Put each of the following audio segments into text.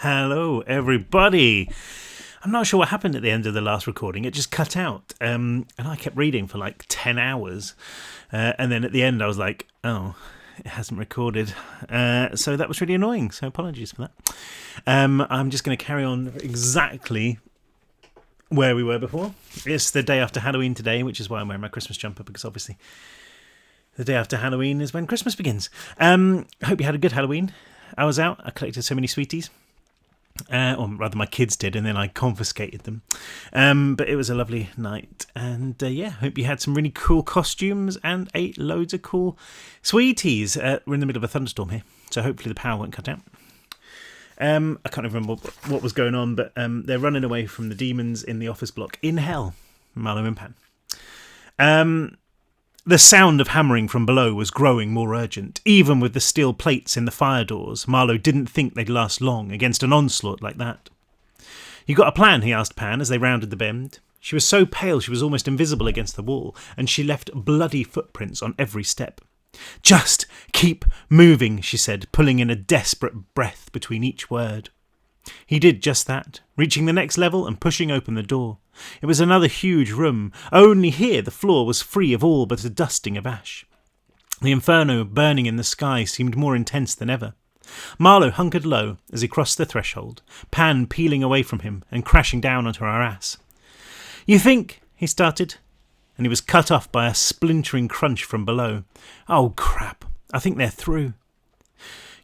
Hello, everybody. I'm not sure what happened at the end of the last recording. It just cut out. And I kept reading for like 10 hours. And then at the end, I was like, oh, it hasn't recorded. So that was really annoying. So apologies for that. I'm just going to carry on exactly where we were before. It's the day after Halloween today, which is why I'm wearing my Christmas jumper, because obviously the day after Halloween is when Christmas begins. Hope you had a good Halloween. I was out. I collected so many sweeties. Or rather, my kids did, and then I confiscated them. But it was a lovely night. And hope you had some really cool costumes and ate loads of cool sweeties. We're in the middle of a thunderstorm here, so hopefully the power won't cut out. I can't remember what was going on, but they're running away from the demons in the office block in hell, Marlowe and Pan. The sound of hammering from below was growing more urgent. Even with the steel plates in the fire doors, Marlowe didn't think they'd last long against an onslaught like that. "You got a plan?" he asked Pan as they rounded the bend. She was so pale she was almost invisible against the wall, and she left bloody footprints on every step. "Just keep moving," she said, pulling in a desperate breath between each word. He did just that, reaching the next level and pushing open the door. It was another huge room. Only here the floor was free of all but a dusting of ash. The inferno burning in the sky seemed more intense than ever. Marlowe hunkered low as he crossed the threshold, Pan peeling away from him and crashing down onto her ass. "You think," he started, and he was cut off by a splintering crunch from below. "Oh, crap. I think they're through."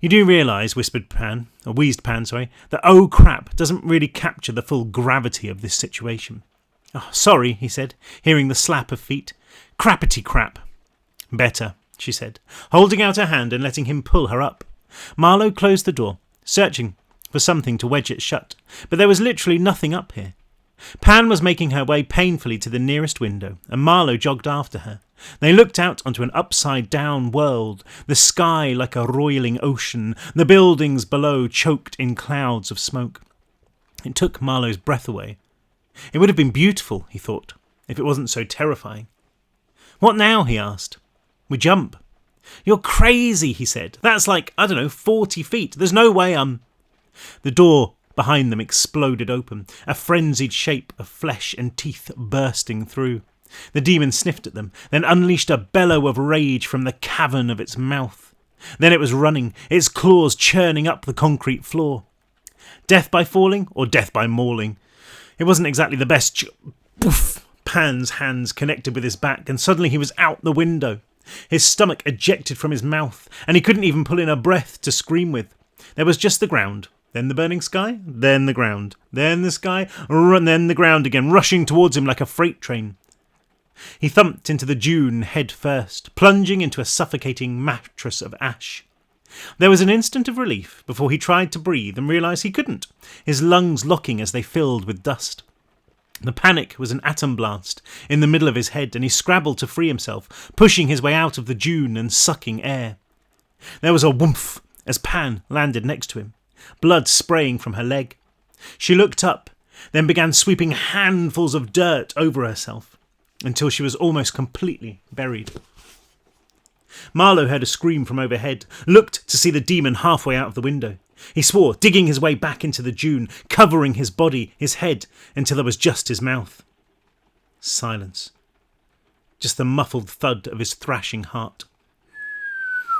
"You do realise," wheezed Pan, that "oh crap" doesn't really capture the full gravity of this situation. "Oh, sorry," he said, hearing the slap of feet. "Crappity crap." "Better," she said, holding out her hand and letting him pull her up. Marlowe closed the door, searching for something to wedge it shut, but there was literally nothing up here. Pan was making her way painfully to the nearest window, and Marlowe jogged after her. They looked out onto an upside-down world, the sky like a roiling ocean, the buildings below choked in clouds of smoke. It took Marlowe's breath away. It would have been beautiful, he thought, if it wasn't so terrifying. "What now?" he asked. "We jump." "You're crazy," he said. "That's like, 40 feet. There's no way The door behind them exploded open, a frenzied shape of flesh and teeth bursting through. The demon sniffed at them, then unleashed a bellow of rage from the cavern of its mouth. Then it was running, its claws churning up the concrete floor. Death by falling or death by mauling? It wasn't exactly the best. Poof! Pan's hands connected with his back, and suddenly he was out the window. His stomach ejected from his mouth, and he couldn't even pull in a breath to scream with. There was just the ground, then the burning sky, then the ground, then the sky, then the ground again, rushing towards him like a freight train. He thumped into the dune head first, plunging into a suffocating mattress of ash. There was an instant of relief before he tried to breathe and realised he couldn't, his lungs locking as they filled with dust. The panic was an atom blast in the middle of his head, and he scrabbled to free himself, pushing his way out of the dune and sucking air. There was a whoomph as Pan landed next to him, blood spraying from her leg. She looked up, then began sweeping handfuls of dirt over herself, until she was almost completely buried. Marlowe heard a scream from overhead, looked to see the demon halfway out of the window. He swore, digging his way back into the dune, covering his body, his head, until there was just his mouth. Silence. Just the muffled thud of his thrashing heart.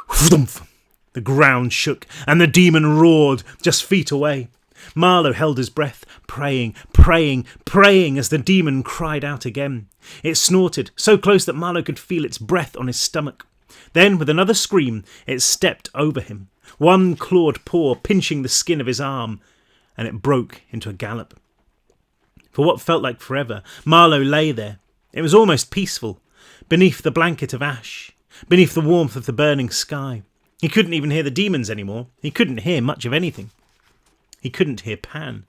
Whoomph! The ground shook, and the demon roared just feet away. Marlowe held his breath, praying as the demon cried out again. It snorted, so close that Marlowe could feel its breath on his stomach. Then, with another scream, it stepped over him, one clawed paw pinching the skin of his arm, and it broke into a gallop. For what felt like forever, Marlowe lay there. It was almost peaceful, beneath the blanket of ash, beneath the warmth of the burning sky. He couldn't even hear the demons anymore. He couldn't hear much of anything. He couldn't hear Pan.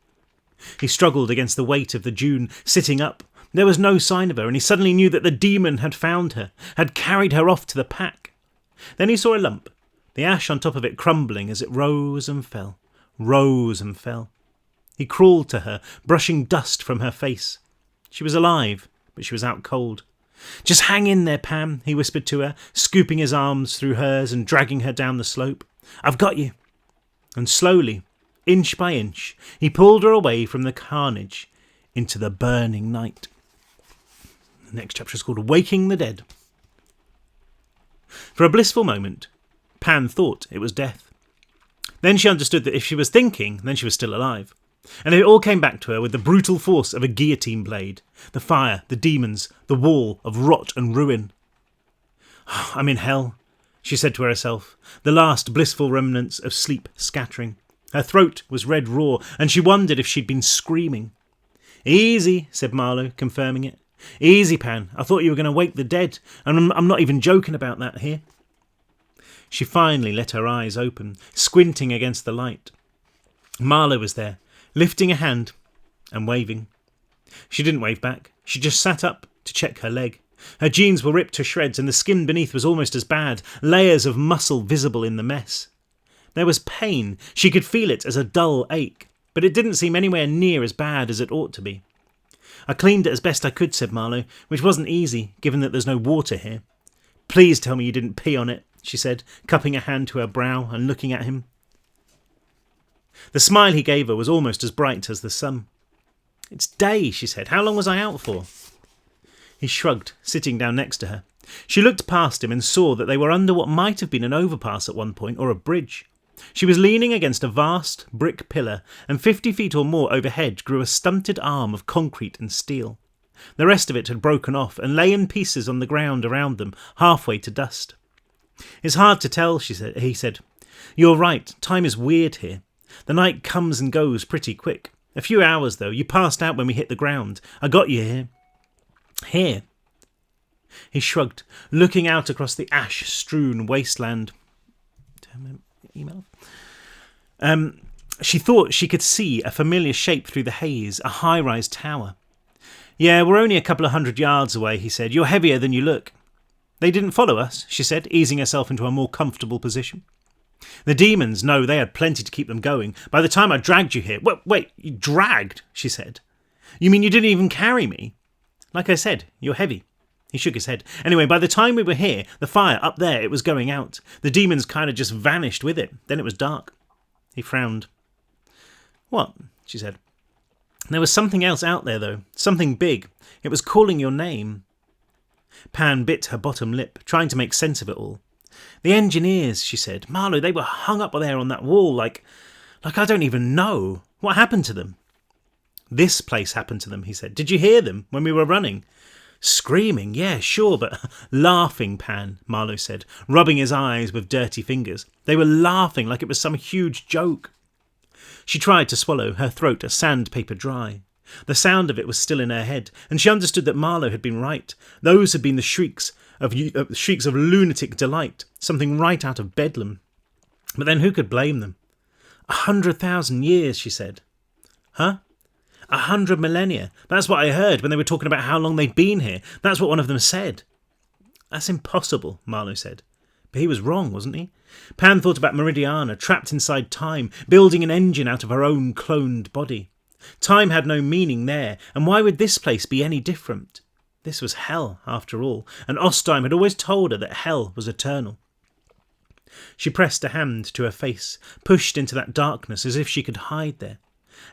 He struggled against the weight of the dune, sitting up. There was no sign of her, and he suddenly knew that the demon had found her, had carried her off to the pack. Then he saw a lump, the ash on top of it crumbling as it rose and fell, rose and fell. He crawled to her, brushing dust from her face. She was alive, but she was out cold. "Just hang in there, Pam," he whispered to her, scooping his arms through hers and dragging her down the slope. "I've got you." And slowly, inch by inch, he pulled her away from the carnage into the burning night. The next chapter is called Waking the Dead. For a blissful moment, Pan thought it was death. Then she understood that if she was thinking, then she was still alive. And it all came back to her with the brutal force of a guillotine blade. The fire, the demons, the wall of rot and ruin. I'm in hell, she said to herself, the last blissful remnants of sleep scattering. Her throat was red raw, and she wondered if she'd been screaming. Easy, said Marlowe, confirming it. Easy, Pan. I thought you were going to wake the dead, and I'm not even joking about that here. She finally let her eyes open, squinting against the light. Marlowe was there, lifting a hand and waving. She didn't wave back. She just sat up to check her leg. Her jeans were ripped to shreds, and the skin beneath was almost as bad, layers of muscle visible in the mess. There was pain. She could feel it as a dull ache, but it didn't seem anywhere near as bad as it ought to be. I cleaned it as best I could, said Marlowe, which wasn't easy, given that there's no water here. Please tell me you didn't pee on it, she said, cupping a hand to her brow and looking at him. The smile he gave her was almost as bright as the sun. It's day, she said. How long was I out for? He shrugged, sitting down next to her. She looked past him and saw that they were under what might have been an overpass at one point, or a bridge. She was leaning against a vast brick pillar, and 50 feet or more overhead grew a stunted arm of concrete and steel. The rest of it had broken off and lay in pieces on the ground around them, halfway to dust. It's hard to tell, he said. You're right, time is weird here. The night comes and goes pretty quick. A few hours, though. You passed out when we hit the ground. I got you here. Here. He shrugged, looking out across the ash-strewn wasteland. Email. She thought she could see a familiar shape through the haze, a high-rise tower. Yeah, we're only a couple of 100 yards away, he said. You're heavier than you look. They didn't follow us, she said, easing herself into a more comfortable position. The demons, no, they had plenty to keep them going. By the time I dragged you here... Wait, you dragged, she said. You mean you didn't even carry me? Like I said, you're heavy. He shook his head. Anyway, by the time we were here, the fire up there, it was going out. The demons kind of just vanished with it. Then it was dark. He frowned. What? She said. There was something else out there, though. Something big. It was calling your name. Pan bit her bottom lip, trying to make sense of it all. The engineers, she said. Marlowe, they were hung up there on that wall like I don't even know. What happened to them? This place happened to them, he said. Did you hear them when we were running? Screaming, yeah, sure, but laughing, Pan, Marlowe said, rubbing his eyes with dirty fingers. They were laughing like it was some huge joke. She tried to swallow, her throat a sandpaper dry. The sound of it was still in her head, and she understood that Marlowe had been right. Those had been the shrieks of lunatic delight, something right out of Bedlam. But then who could blame them? 100,000 years, she said. Huh? 100 millennia. That's what I heard when they were talking about how long they'd been here. That's what one of them said. That's impossible, Marlowe said. But he was wrong, wasn't he? Pan thought about Meridiana, trapped inside time, building an engine out of her own cloned body. Time had no meaning there, and why would this place be any different? This was hell, after all, and Ostheim had always told her that hell was eternal. She pressed a hand to her face, pushed into that darkness as if she could hide there.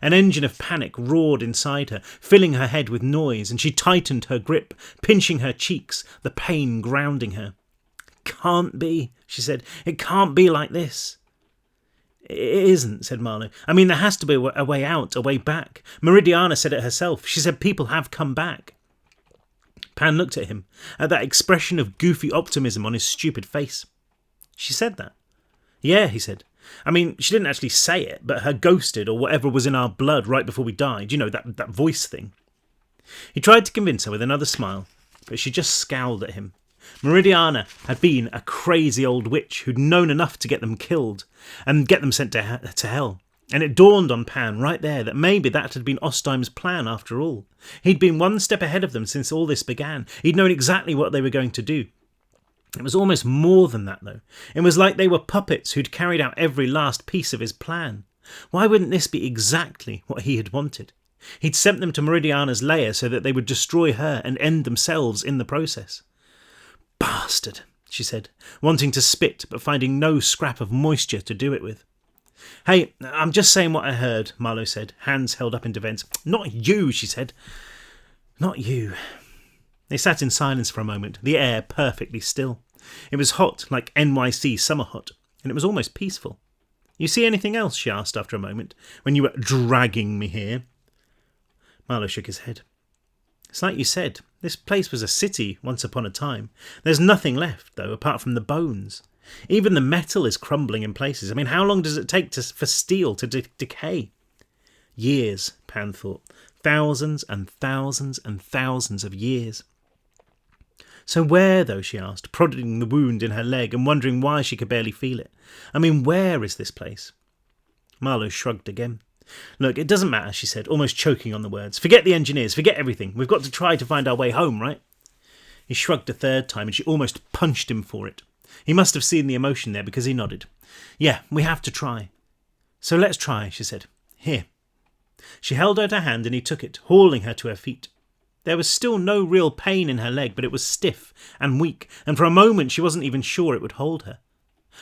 An engine of panic roared inside her, filling her head with noise, and she tightened her grip, pinching her cheeks, the pain grounding her. Can't be, she said. It can't be like this. It isn't, said Marlowe. I mean, there has to be a way out, a way back. Meridiana said it herself. She said people have come back. Pan looked at him, at that expression of goofy optimism on his stupid face. She said that? Yeah, he said. I mean, she didn't actually say it, but her ghosted or whatever was in our blood right before we died. You know, that voice thing. He tried to convince her with another smile, but she just scowled at him. Meridiana had been a crazy old witch who'd known enough to get them killed and get them sent to hell. And it dawned on Pan right there that maybe that had been Ostheim's plan after all. He'd been one step ahead of them since all this began. He'd known exactly what they were going to do. It was almost more than that, though. It was like they were puppets who'd carried out every last piece of his plan. Why wouldn't this be exactly what he had wanted? He'd sent them to Meridiana's lair so that they would destroy her and end themselves in the process. Bastard, she said, wanting to spit but finding no scrap of moisture to do it with. "Hey, I'm just saying what I heard," Marlowe said, hands held up in defence. "Not you," she said. "Not you." They sat in silence for a moment, the air perfectly still. It was hot, like NYC summer hot, and it was almost peaceful. "You see anything else?" she asked after a moment, "when you were dragging me here?" Marlowe shook his head. "It's like you said, this place was a city once upon a time. There's nothing left, though, apart from the bones. Even the metal is crumbling in places. I mean, how long does it take for steel to decay?" Years, Pan thought. Thousands and thousands and thousands of years. "So where, though?" she asked, prodding the wound in her leg and wondering why she could barely feel it. "I mean, where is this place?" Marlowe shrugged again. "Look, it doesn't matter," she said, almost choking on the words. "Forget the engineers, forget everything. We've got to try to find our way home, right?" He shrugged a third time, and she almost punched him for it. He must have seen the emotion there, because he nodded. "Yeah, we have to try." "So let's try," she said. "Here." She held out her hand, and he took it, hauling her to her feet. There was still no real pain in her leg, but it was stiff and weak, and for a moment she wasn't even sure it would hold her.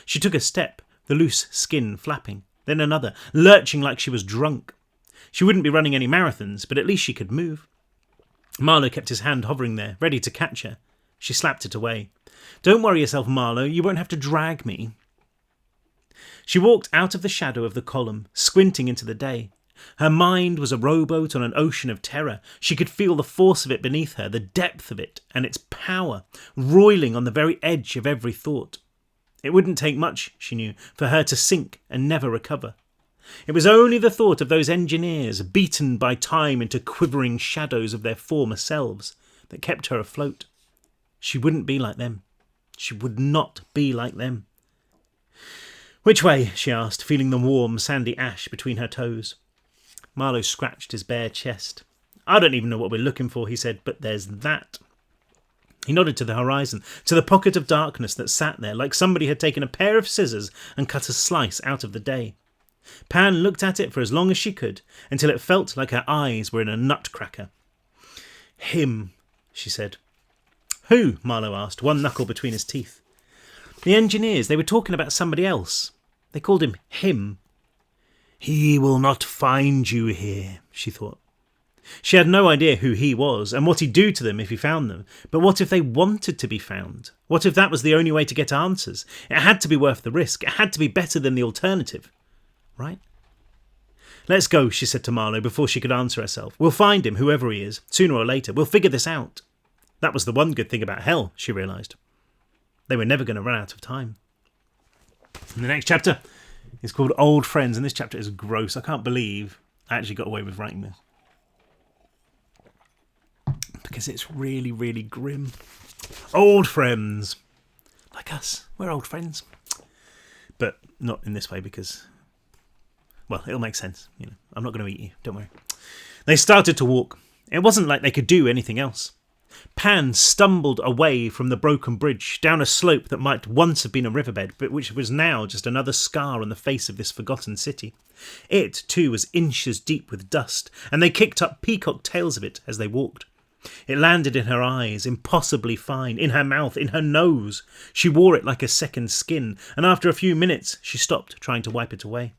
She took a step, the loose skin flapping, then another, lurching like she was drunk. She wouldn't be running any marathons, but at least she could move. Marlowe kept his hand hovering there, ready to catch her. She slapped it away. "Don't worry yourself, Marlowe, you won't have to drag me." She walked out of the shadow of the column, squinting into the day. Her mind was a rowboat on an ocean of terror. She could feel the force of it beneath her, the depth of it, and its power, roiling on the very edge of every thought. It wouldn't take much, she knew, for her to sink and never recover. It was only the thought of those engineers, beaten by time into quivering shadows of their former selves, that kept her afloat. She wouldn't be like them. She would not be like them. "Which way?" she asked, feeling the warm, sandy ash between her toes. Marlowe scratched his bare chest. "I don't even know what we're looking for," he said, "but there's that." He nodded to the horizon, to the pocket of darkness that sat there like somebody had taken a pair of scissors and cut a slice out of the day. Pan looked at it for as long as she could, until it felt like her eyes were in a nutcracker. "Him," she said. "Who?" Marlowe asked, one knuckle between his teeth. "The engineers, they were talking about somebody else. They called him him." "He will not find you here," she thought. She had no idea who he was and what he'd do to them if he found them. But what if they wanted to be found? What if that was the only way to get answers? It had to be worth the risk. It had to be better than the alternative. Right? "Let's go," she said to Marlowe before she could answer herself. "We'll find him, whoever he is, sooner or later. We'll figure this out." That was the one good thing about hell, she realised. They were never going to run out of time. And the next chapter is called Old Friends, and this chapter is gross. I can't believe I actually got away with writing this, because it's really, really grim. Old friends. Like us. We're old friends. But not in this way, because, well, it'll make sense. You know, I'm not going to eat you, don't worry. They started to walk. It wasn't like they could do anything else. Pan stumbled away from the broken bridge down a slope that might once have been a riverbed, but which was now just another scar on the face of this forgotten city. It, too, was inches deep with dust, and they kicked up peacock tails of it as they walked. It landed in her eyes, impossibly fine, in her mouth, in her nose. She wore it like a second skin, and after a few minutes she stopped trying to wipe it away.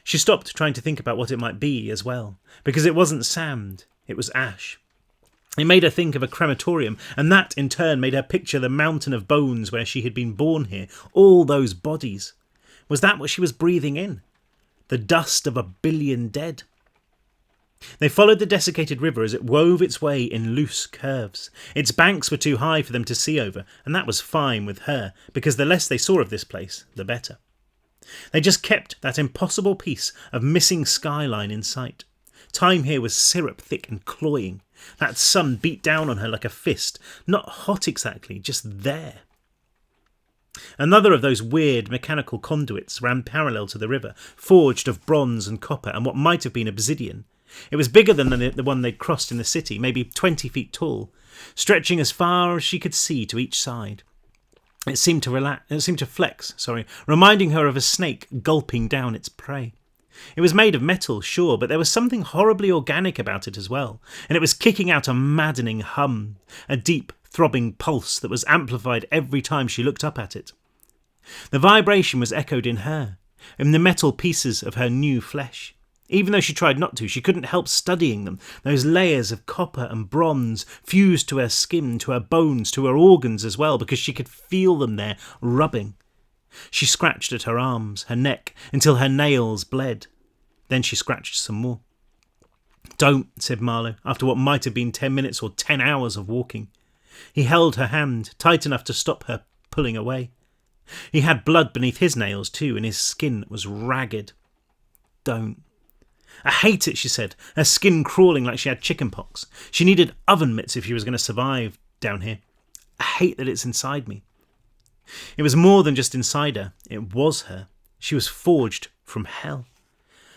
She stopped trying to think about what it might be as well, because it wasn't sand, it was ash. It made her think of a crematorium, and that in turn made her picture the mountain of bones where she had been born here, all those bodies. Was that what she was breathing in? The dust of 1 billion dead? They followed the desiccated river as it wove its way in loose curves. Its banks were too high for them to see over, and that was fine with her, because the less they saw of this place, the better. They just kept that impossible piece of missing skyline in sight. Time here was syrup-thick and cloying. That sun beat down on her like a fist, not hot exactly, just there. Another of those weird mechanical conduits ran parallel to the river, forged of bronze and copper and what might have been obsidian. It was bigger than the one they'd crossed in the city, maybe 20 feet tall, stretching as far as she could see to each side. It seemed to flex, reminding her of a snake gulping down its prey. It was made of metal, sure, but there was something horribly organic about it as well, and it was kicking out a maddening hum, a deep, throbbing pulse that was amplified every time she looked up at it. The vibration was echoed in her. in the metal pieces of her new flesh. Even though she tried not to, she couldn't help studying them, those layers of copper and bronze fused to her skin, to her bones, to her organs as well, because she could feel them there, rubbing. She scratched at her arms, her neck, until her nails bled. Then she scratched some more. "Don't," said Marlowe, after what might have been 10 minutes or 10 hours of walking. He held her hand, tight enough to stop her pulling away. He had blood beneath his nails too, and his skin was ragged. "Don't." "I hate it," she said, her skin crawling like she had chickenpox. She needed oven mitts if she was going to survive down here. "I hate that it's inside me." It was more than just inside her. It was her. She was forged from hell.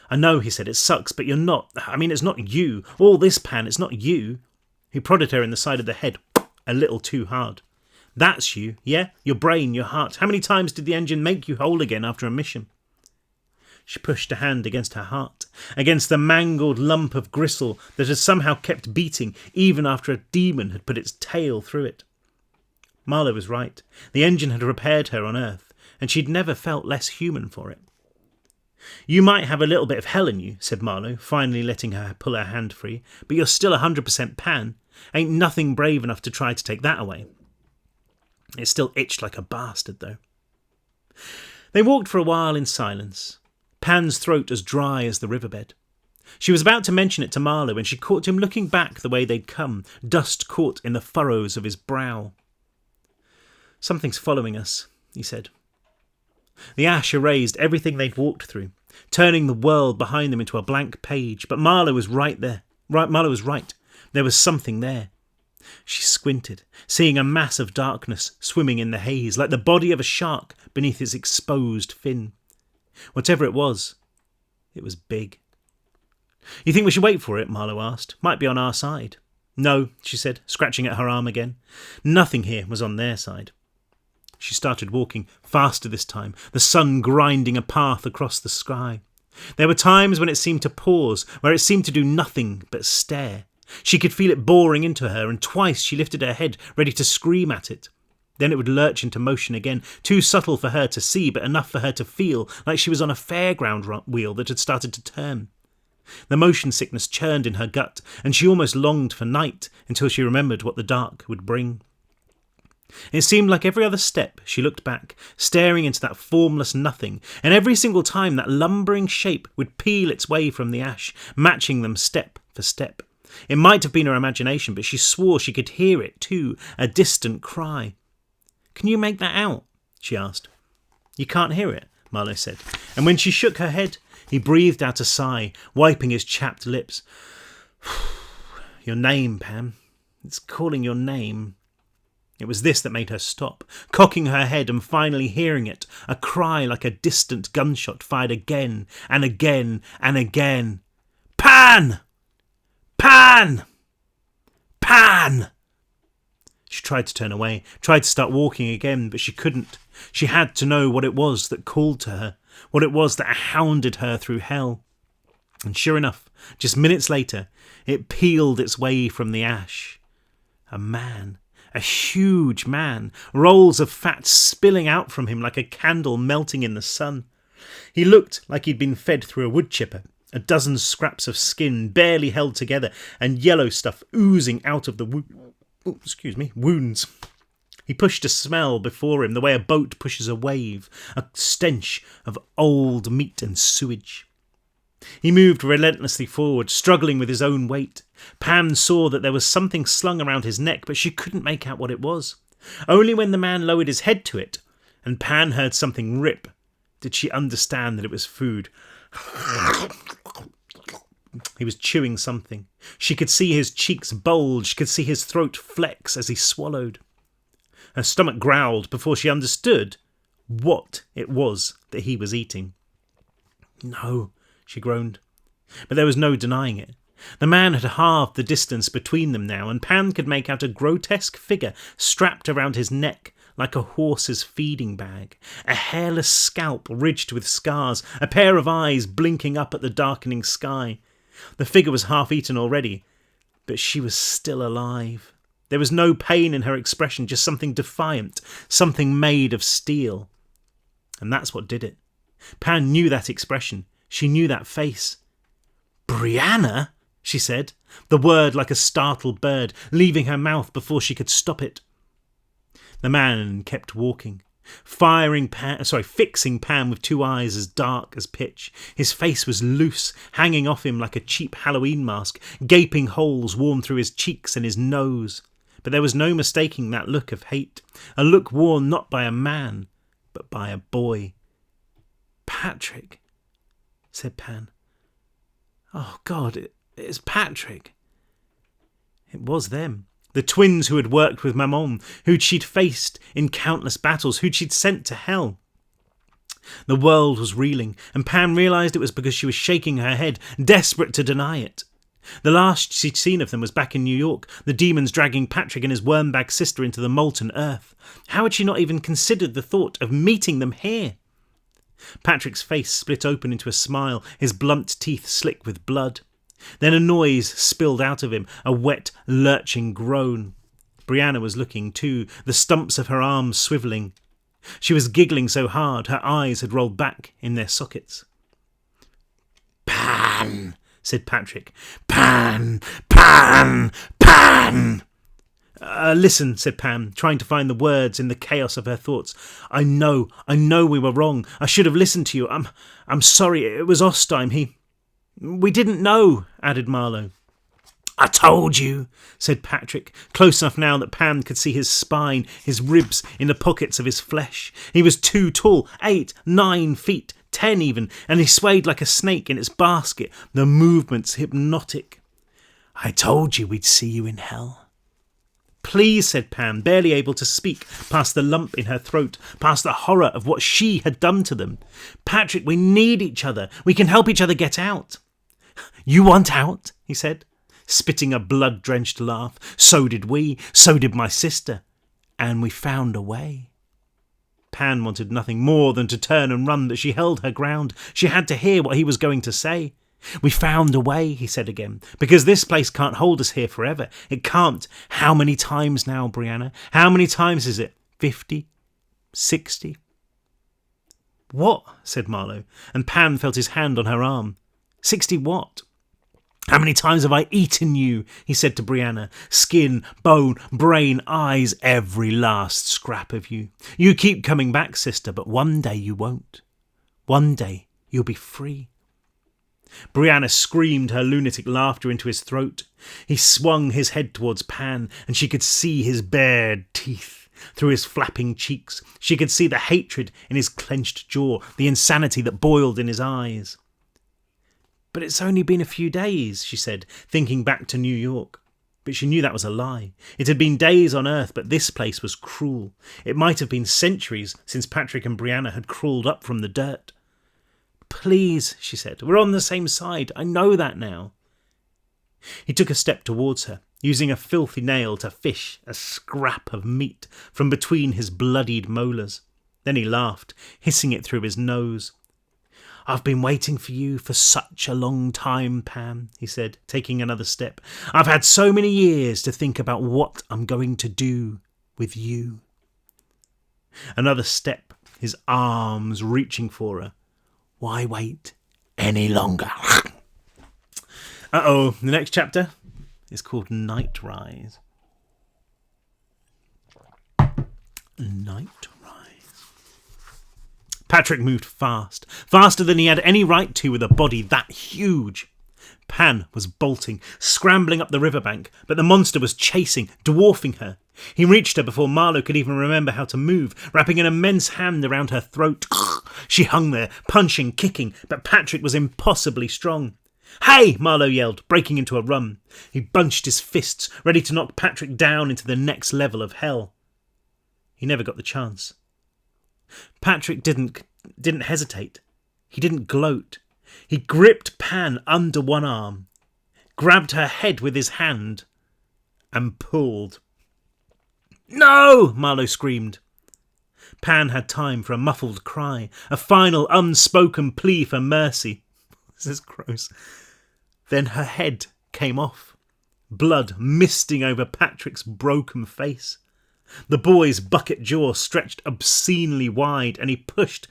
"I know," he said, "it sucks, but you're not. I mean, it's not you. All this, Pan, it's not you." He prodded her in the side of the head, a little too hard. "That's you, yeah? Your brain, your heart. How many times did the engine make you whole again after a mission?" She pushed a hand against her heart, against the mangled lump of gristle that had somehow kept beating even after a demon had put its tail through it. Marlowe was right. The engine had repaired her on Earth, and she'd never felt less human for it. "You might have a little bit of hell in you," said Marlowe, finally letting her pull her hand free, "but you're still 100% Pan. Ain't nothing brave enough to try to take that away." It still itched like a bastard, though. They walked for a while in silence, Pan's throat as dry as the riverbed. She was about to mention it to Marlowe when she caught him looking back the way they'd come, dust caught in the furrows of his brow. "Something's following us," he said. The ash erased everything they'd walked through, turning the world behind them into a blank page, but Marlowe was right there. Marlowe was right. There was something there. She squinted, seeing a mass of darkness swimming in the haze, like the body of a shark beneath its exposed fin. Whatever it was big. "You think we should wait for it?" Marlowe asked. "Might be on our side." "No," she said, scratching at her arm again. Nothing here was on their side. She started walking, faster this time, the sun grinding a path across the sky. There were times when it seemed to pause, where it seemed to do nothing but stare. She could feel it boring into her, and twice she lifted her head, ready to scream at it. Then it would lurch into motion again, too subtle for her to see, but enough for her to feel like she was on a fairground wheel that had started to turn. The motion sickness churned in her gut, and she almost longed for night until she remembered what the dark would bring. It seemed like every other step she looked back, staring into that formless nothing, and every single time that lumbering shape would peel its way from the ash, matching them step for step. It might have been her imagination, but she swore she could hear it too, a distant cry. "Can you make that out?" she asked. "You can't hear it," Marlowe said, and when she shook her head, he breathed out a sigh, wiping his chapped lips. "Your name, Pam. It's calling your name." It was this that made her stop, cocking her head and finally hearing it, a cry like a distant gunshot fired again and again and again. "Pan! Pan! Pan!" She tried to turn away, tried to start walking again, but she couldn't. She had to know what it was that called to her, what it was that hounded her through hell. And sure enough, just minutes later, it peeled its way from the ash. A man. A huge man, rolls of fat spilling out from him like a candle melting in the sun. He looked like he'd been fed through a wood chipper, a dozen scraps of skin barely held together and yellow stuff oozing out of the wounds. He pushed a smell before him the way a boat pushes a wave, a stench of old meat and sewage. He moved relentlessly forward, struggling with his own weight. Pam saw that there was something slung around his neck, but she couldn't make out what it was. Only when the man lowered his head to it, and Pan heard something rip, did she understand that it was food. He was chewing something. She could see his cheeks bulge, could see his throat flex as he swallowed. Her stomach growled before she understood what it was that he was eating. "No," she groaned. But there was no denying it. The man had halved the distance between them now, and Pan could make out a grotesque figure strapped around his neck like a horse's feeding bag, a hairless scalp ridged with scars, a pair of eyes blinking up at the darkening sky. The figure was half-eaten already, but she was still alive. There was no pain in her expression, just something defiant, something made of steel. And that's what did it. Pan knew that expression. She knew that face. "Brianna?" she said, the word like a startled bird, leaving her mouth before she could stop it. The man kept walking, fixing Pan with two eyes as dark as pitch. His face was loose, hanging off him like a cheap Halloween mask, gaping holes worn through his cheeks and his nose. But there was no mistaking that look of hate, a look worn not by a man, but by a boy. "Patrick," said Pan. "Oh, God, it's Patrick." It was them. The twins who had worked with Maman, who she'd faced in countless battles, who she'd sent to hell. The world was reeling, and Pan realised it was because she was shaking her head, desperate to deny it. The last she'd seen of them was back in New York, the demons dragging Patrick and his wormbag sister into the molten earth. How had she not even considered the thought of meeting them here? Patrick's face split open into a smile, his blunt teeth slick with blood. Then a noise spilled out of him, a wet, lurching groan. Brianna was looking too, the stumps of her arms swivelling. She was giggling so hard her eyes had rolled back in their sockets. "Pan," said Patrick. "Pan, Pan, Pan!" Listen," said Pan, trying to find the words in the chaos of her thoughts. I know we were wrong. I should have listened to you. I'm sorry, it was Ostheim. We didn't know," added Marlowe. "I told you," said Patrick, close enough now that Pan could see his spine, his ribs in the pockets of his flesh. He was too tall, 8, 9 feet, 10 even, and he swayed like a snake in its basket, the movements hypnotic. "I told you we'd see you in hell." "Please," said Pan, barely able to speak past the lump in her throat, past the horror of what she had done to them. "Patrick, we need each other. We can help each other get out." "You want out?" he said, spitting a blood-drenched laugh. "So did we. So did my sister. And we found a way." Pan wanted nothing more than to turn and run, but she held her ground. She had to hear what he was going to say. "We found a way," he said again, "because this place can't hold us here forever. It can't. How many times now, Brianna? How many times is it? 50? 60? "What?" said Marlowe, and Pan felt his hand on her arm. 60 what? "How many times have I eaten you?" he said to Brianna. "Skin, bone, brain, eyes, every last scrap of you. You keep coming back, sister, but one day you won't. One day you'll be free." Brianna screamed her lunatic laughter into his throat. He swung his head towards Pan, and she could see his bared teeth through his flapping cheeks. She could see the hatred in his clenched jaw, the insanity that boiled in his eyes. "But it's only been a few days," she said, thinking back to New York. But she knew that was a lie. It had been days on Earth, but this place was cruel. It might have been centuries since Patrick and Brianna had crawled up from the dirt. "Please," she said, "we're on the same side. I know that now." He took a step towards her, using a filthy nail to fish a scrap of meat from between his bloodied molars. Then he laughed, hissing it through his nose. "I've been waiting for you for such a long time, Pam," he said, taking another step. "I've had so many years to think about what I'm going to do with you." Another step, his arms reaching for her. Why wait any longer? The next chapter is called Night Rise. Night Rise. Patrick moved fast, faster than he had any right to with a body that huge. Pan was bolting, scrambling up the riverbank, but the monster was chasing, dwarfing her. He reached her before Marlowe could even remember how to move, wrapping an immense hand around her throat. She hung there, punching, kicking, but Patrick was impossibly strong. "Hey!" Marlowe yelled, breaking into a run. He bunched his fists, ready to knock Patrick down into the next level of hell. He never got the chance. Patrick didn't hesitate. He didn't gloat. He gripped Pan under one arm, grabbed her head with his hand, and pulled. "No!" Marlowe screamed. Pan had time for a muffled cry, a final unspoken plea for mercy. This is gross. Then her head came off, blood misting over Patrick's broken face. The boy's bucket jaw stretched obscenely wide, and he pushed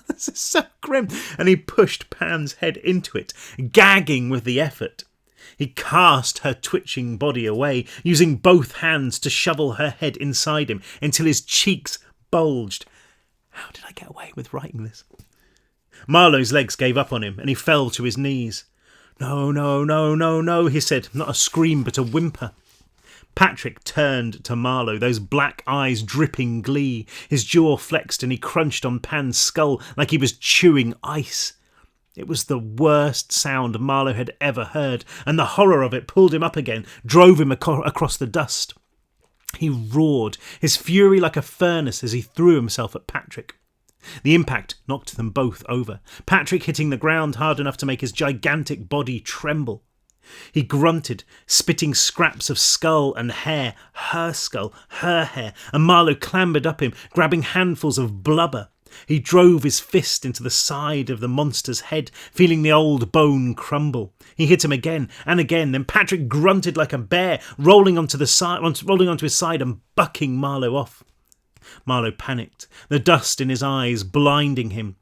This is so grim. And he pushed Pan's head into it, gagging with the effort. He cast her twitching body away, using both hands to shovel her head inside him until his cheeks bulged. How did I get away with writing this? Marlowe's legs gave up on him, and he fell to his knees. No, no, no, no, no, he said, not a scream but a whimper. Patrick turned to Marlowe, those black eyes dripping glee. His jaw flexed and he crunched on Pan's skull like he was chewing ice. It was the worst sound Marlowe had ever heard, and the horror of it pulled him up again, drove him across the dust. He roared, his fury like a furnace as he threw himself at Patrick. The impact knocked them both over, Patrick hitting the ground hard enough to make his gigantic body tremble. He grunted, spitting scraps of skull and hair, her skull, her hair, and Marlowe clambered up him, grabbing handfuls of blubber. He drove his fist into the side of the monster's head, feeling the old bone crumble. He hit him again and again, then Patrick grunted like a bear, rolling onto his side and bucking Marlowe off. Marlowe panicked, the dust in his eyes blinding him.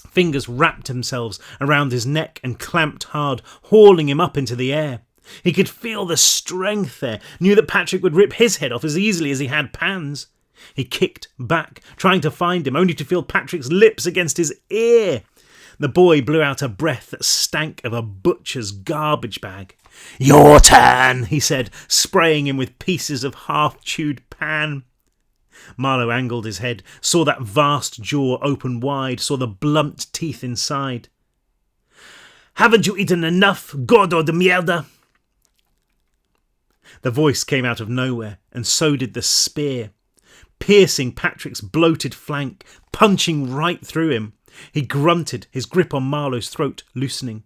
Fingers wrapped themselves around his neck and clamped hard, hauling him up into the air. He could feel the strength there, knew that Patrick would rip his head off as easily as he had Pan's. He kicked back, trying to find him, only to feel Patrick's lips against his ear. The boy blew out a breath that stank of a butcher's garbage bag. "Your turn," he said, spraying him with pieces of half-chewed Pan. Marlowe angled his head, saw that vast jaw open wide, saw the blunt teeth inside. "Haven't you eaten enough, gordo de mierda?" The voice came out of nowhere, and so did the spear, piercing Patrick's bloated flank, punching right through him. He grunted, his grip on Marlowe's throat loosening.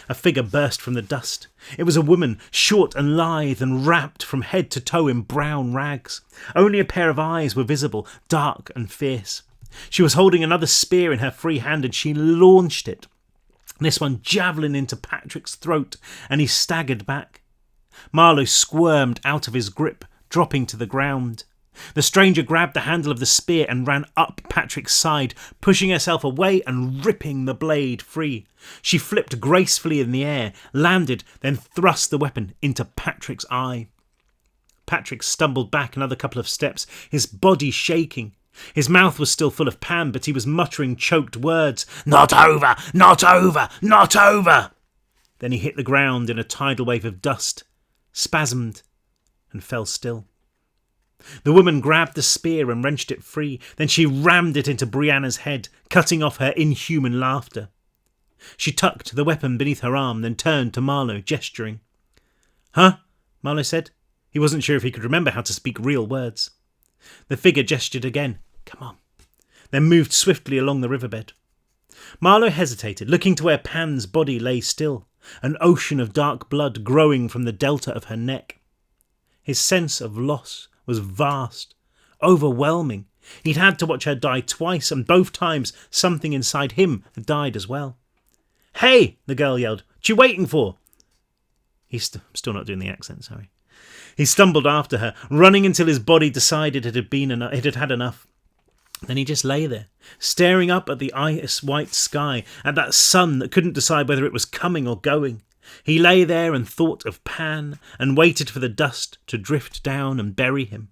A figure burst from the dust. It was a woman, short and lithe and wrapped from head to toe in brown rags. Only a pair of eyes were visible, dark and fierce. She was holding another spear in her free hand and she launched it. This one javelin into Patrick's throat, and he staggered back. Marlowe squirmed out of his grip, dropping to the ground. The stranger grabbed the handle of the spear and ran up Patrick's side, pushing herself away and ripping the blade free. She flipped gracefully in the air, landed, then thrust the weapon into Patrick's eye. Patrick stumbled back another couple of steps, his body shaking. His mouth was still full of Pan, but he was muttering choked words. "Not over! Not over! Not over!" Then he hit the ground in a tidal wave of dust, spasmed, and fell still. The woman grabbed the spear and wrenched it free. Then she rammed it into Brianna's head, cutting off her inhuman laughter. She tucked the weapon beneath her arm, then turned to Marlowe, gesturing. "Huh?" Marlowe said. He wasn't sure if he could remember how to speak real words. The figure gestured again. "Come on." Then moved swiftly along the riverbed. Marlowe hesitated, looking to where Pan's body lay still, an ocean of dark blood growing from the delta of her neck. His sense of loss was vast, overwhelming. He'd had to watch her die twice, and both times something inside him had died as well. "Hey!" the girl yelled. "What you waiting for?" He's still not doing the accent, sorry. He stumbled after her, running until his body decided it had had enough. Then he just lay there, staring up at the ice-white sky, at that sun that couldn't decide whether it was coming or going. He lay there and thought of Pan, and waited for the dust to drift down and bury him.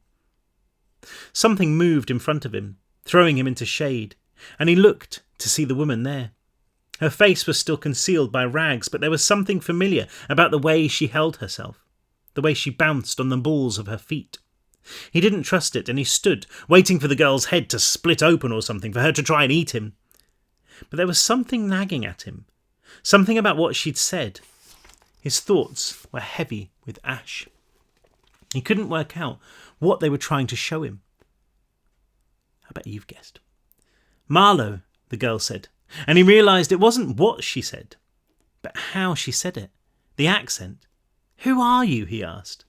Something moved in front of him, throwing him into shade, and he looked to see the woman there. Her face was still concealed by rags, but there was something familiar about the way she held herself, the way she bounced on the balls of her feet. He didn't trust it, and he stood, waiting for the girl's head to split open or something, for her to try and eat him. But there was something nagging at him, something about what she'd said. His thoughts were heavy with ash. He couldn't work out what they were trying to show him. I bet you've guessed. "Marlowe," the girl said, and he realised it wasn't what she said, but how she said it, the accent. "Who are you?" he asked.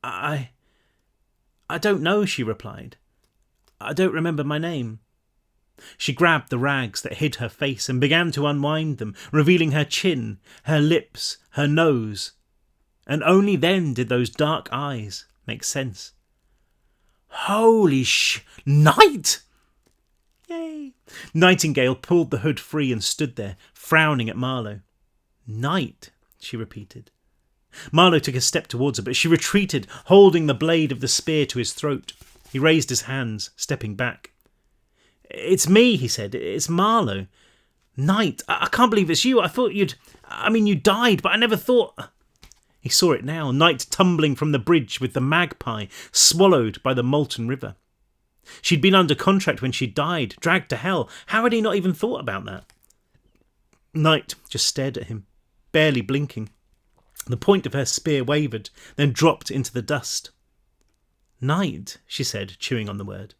I don't know," she replied. "I don't remember my name." She grabbed the rags that hid her face and began to unwind them, revealing her chin, her lips, her nose. And only then did those dark eyes make sense. "Holy Knight!" Yay! away. Nightingale pulled the hood free and stood there, frowning at Marlowe. Night, she repeated. Marlowe took a step towards her, but she retreated, holding the blade of the spear to his throat. He raised his hands, stepping back. It's me, he said. It's Marlowe. Night, I can't believe it's you. I thought you died, but I never thought... He saw it now, Night tumbling from the bridge with the magpie, swallowed by the molten river. She'd been under contract when she died, dragged to hell. How had he not even thought about that? Night just stared at him, barely blinking. The point of her spear wavered, then dropped into the dust. Night, she said, chewing on the word.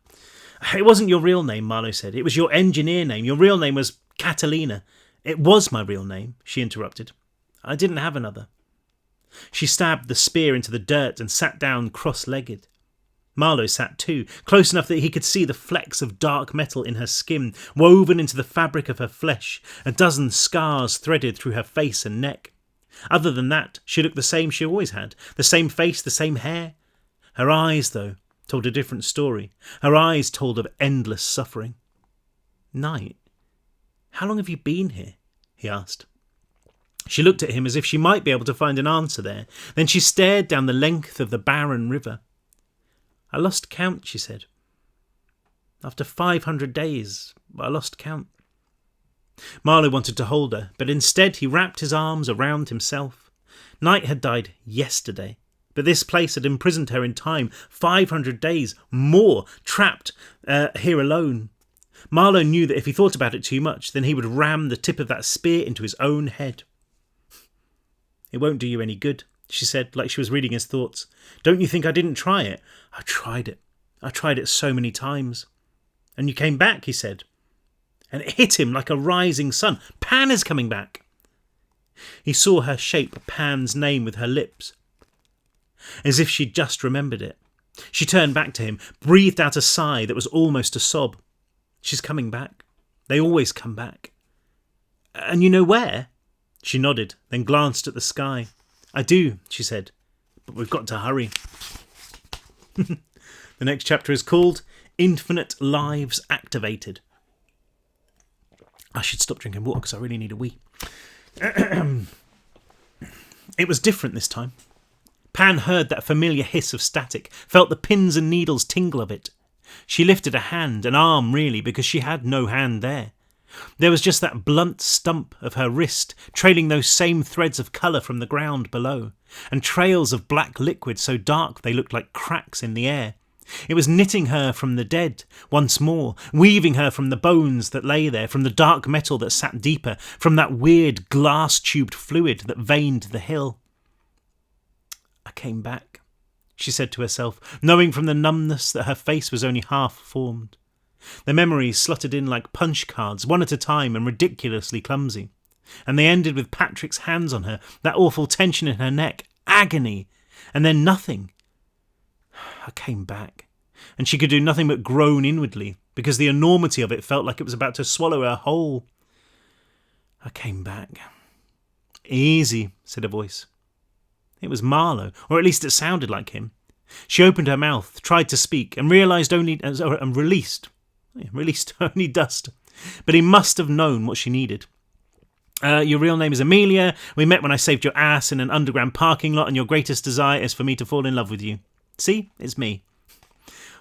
It wasn't your real name, Marlowe said. It was your engineer name. Your real name was Catalina. It was my real name, she interrupted. I didn't have another. She stabbed the spear into the dirt and sat down cross-legged. Marlowe sat too, close enough that he could see the flecks of dark metal in her skin, woven into the fabric of her flesh, a dozen scars threaded through her face and neck. Other than that, she looked the same she always had, the same face, the same hair. Her eyes, though, told a different story. Her eyes told of endless suffering. Night, how long have you been here? He asked. She looked at him as if she might be able to find an answer there. Then she stared down the length of the barren river. I lost count, she said. After 500 days, I lost count. Marlowe wanted to hold her, but instead he wrapped his arms around himself. Night had died yesterday, but this place had imprisoned her in time, 500 days, more, trapped here alone. Marlowe knew that if he thought about it too much, then he would ram the tip of that spear into his own head. It won't do you any good, she said, like she was reading his thoughts. Don't you think I didn't try it? I tried it. I tried it so many times. And you came back, he said. And it hit him like a rising sun. Pan is coming back. He saw her shape Pan's name with her lips, as if she'd just remembered it. She turned back to him, breathed out a sigh that was almost a sob. She's coming back. They always come back. And you know where? She nodded, then glanced at the sky. I do, she said, but we've got to hurry. The next chapter is called Infinite Lives Activated. I should stop drinking water because I really need a wee. It was different this time. Pan heard that familiar hiss of static, felt the pins and needles tingle of it. She lifted a hand, an arm really, because she had no hand there. There was just that blunt stump of her wrist, trailing those same threads of colour from the ground below, and trails of black liquid so dark they looked like cracks in the air. It was knitting her from the dead, once more, weaving her from the bones that lay there, from the dark metal that sat deeper, from that weird glass-tubed fluid that veined the hill. I came back, she said to herself, knowing from the numbness that her face was only half formed. The memories slotted in like punch cards, one at a time and ridiculously clumsy. And they ended with Patrick's hands on her, that awful tension in her neck, agony, and then nothing. I came back, and she could do nothing but groan inwardly, because the enormity of it felt like it was about to swallow her whole. I came back. Easy, said a voice. It was Marlowe, or at least it sounded like him. She opened her mouth, tried to speak, and released only dust. But he must have known what she needed. Your real name is Amelia. We met when I saved your ass in an underground parking lot, and your greatest desire is for me to fall in love with you. See, it's me.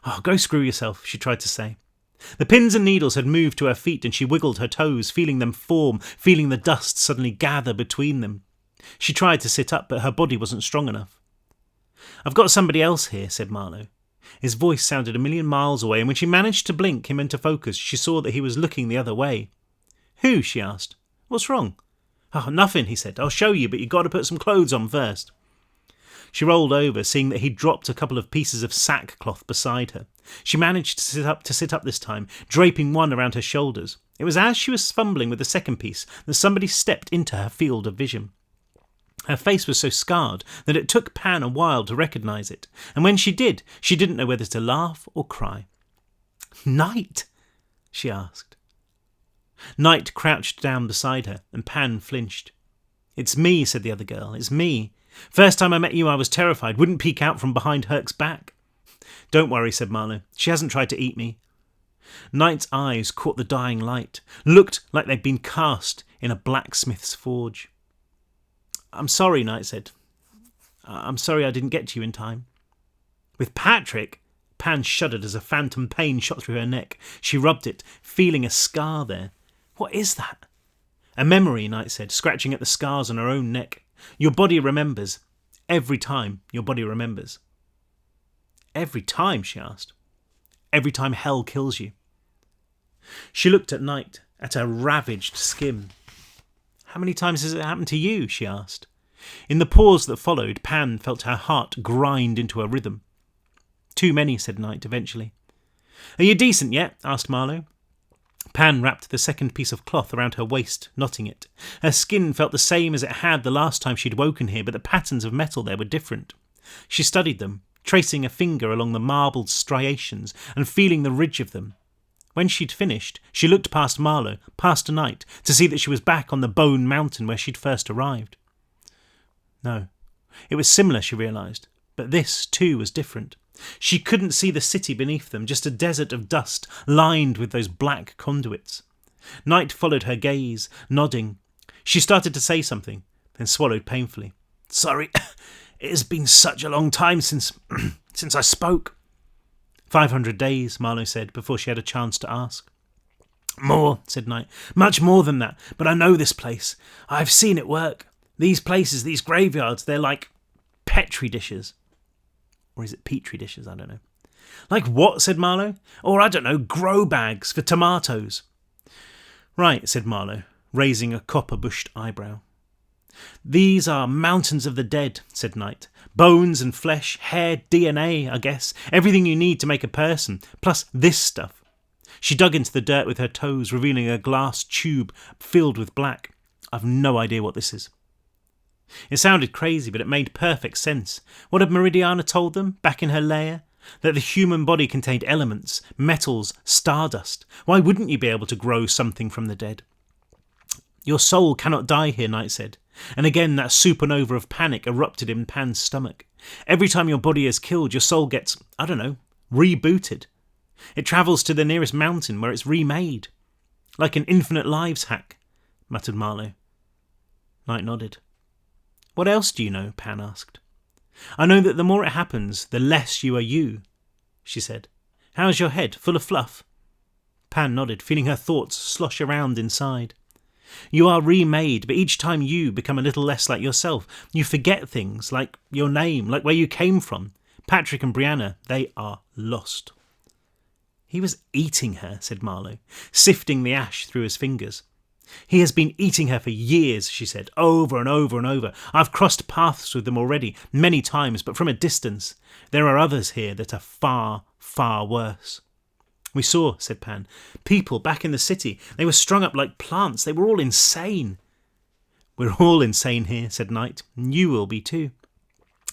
Oh, go screw yourself, she tried to say. The pins and needles had moved to her feet, and she wiggled her toes, feeling them form, feeling the dust suddenly gather between them. She tried to sit up, but her body wasn't strong enough. I've got somebody else here, said Marlowe. His voice sounded a million miles away, and when she managed to blink him into focus, she saw that he was looking the other way. Who? She asked. What's wrong? Oh, nothing, he said. I'll show you, but you've got to put some clothes on first. She rolled over, seeing that he'd dropped a couple of pieces of sackcloth beside her. She managed to sit up this time, draping one around her shoulders. It was as she was fumbling with the second piece that somebody stepped into her field of vision. Her face was so scarred that it took Pan a while to recognise it, and when she did, she didn't know whether to laugh or cry. Night? She asked. Night crouched down beside her, and Pan flinched. It's me, said the other girl, it's me. First time I met you I was terrified, wouldn't peek out from behind Herc's back. Don't worry, said Marlowe, she hasn't tried to eat me. Knight's eyes caught the dying light, looked like they'd been cast in a blacksmith's forge. "I'm sorry," Knight said. "I'm sorry I didn't get to you in time." With Patrick? Pan shuddered as a phantom pain shot through her neck. She rubbed it, feeling a scar there. "What is that?" "A memory," Knight said, scratching at the scars on her own neck. "Your body remembers. Every time your body remembers." "Every time?" she asked. "Every time hell kills you." She looked at Knight, at her ravaged skin. "How many times has it happened to you?" she asked. In the pause that followed, Pan felt her heart grind into a rhythm. "Too many," said Knight eventually. "Are you decent yet?" asked Marlowe. Pan wrapped the second piece of cloth around her waist, knotting it. Her skin felt the same as it had the last time she'd woken here, but the patterns of metal there were different. She studied them, tracing a finger along the marbled striations and feeling the ridge of them. When she'd finished, she looked past Marlowe, past Knight, to see that she was back on the Bone Mountain where she'd first arrived. No, it was similar, she realised, but this, too, was different. She couldn't see the city beneath them, just a desert of dust lined with those black conduits. Knight followed her gaze, nodding. She started to say something, then swallowed painfully. "Sorry, it has been such a long time since I spoke." 500 days, Marlowe said, before she had a chance to ask. "More," said Knight. "Much more than that, but I know this place. I've seen it work. These places, these graveyards, they're like Petri dishes." Or is it Petri dishes? I don't know. "Like what?" said Marlowe. "Or, I don't know, grow bags for tomatoes." "Right," said Marlowe, raising a copper-bushed eyebrow. "These are mountains of the dead," said Knight. "Bones and flesh, hair, DNA, I guess. Everything you need to make a person, plus this stuff." She dug into the dirt with her toes, revealing a glass tube filled with black. "I've no idea what this is." It sounded crazy, but it made perfect sense. What had Meridiana told them, back in her lair? That the human body contained elements, metals, stardust. Why wouldn't you be able to grow something from the dead? "Your soul cannot die here," Knight said. And again that supernova of panic erupted in Pan's stomach. Every time your body is killed, your soul gets, I don't know, rebooted. It travels to the nearest mountain where it's remade. "Like an infinite lives hack," muttered Marlowe. Knight nodded. "What else do you know?" Pan asked. "I know that the more it happens, the less you are you," she said. "How's your head? Full of fluff?" Pan nodded, feeling her thoughts slosh around inside. "You are remade, but each time you become a little less like yourself. You forget things, like your name, like where you came from. Patrick and Brianna, they are lost." "He was eating her," said Marlowe, sifting the ash through his fingers. "He has been eating her for years," she said, "over and over and over. I've crossed paths with them already, many times, but from a distance. There are others here that are far, far worse." "We saw," said Pan, "people back in the city. They were strung up like plants. They were all insane." "We're all insane here," said Knight. "You will be too."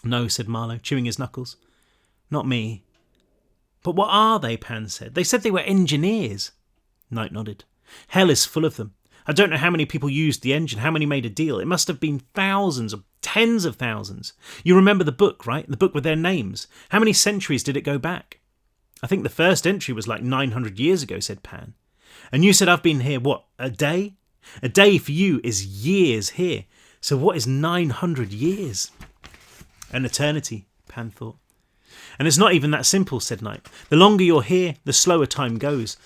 "No," said Marlowe, chewing his knuckles. "Not me." "But what are they?" Pan said. "They said they were engineers." Knight nodded. "Hell is full of them. I don't know how many people used the engine, how many made a deal. It must have been thousands or tens of thousands. You remember the book, right? The book with their names. How many centuries did it go back?" "I think the first entry was like 900 years ago," said Pan. "And you said I've been here, what, a day? A day for you is years here. So what is 900 years? "An eternity," Pan thought. "And it's not even that simple," said Knight. "The longer you're here, the slower time goes.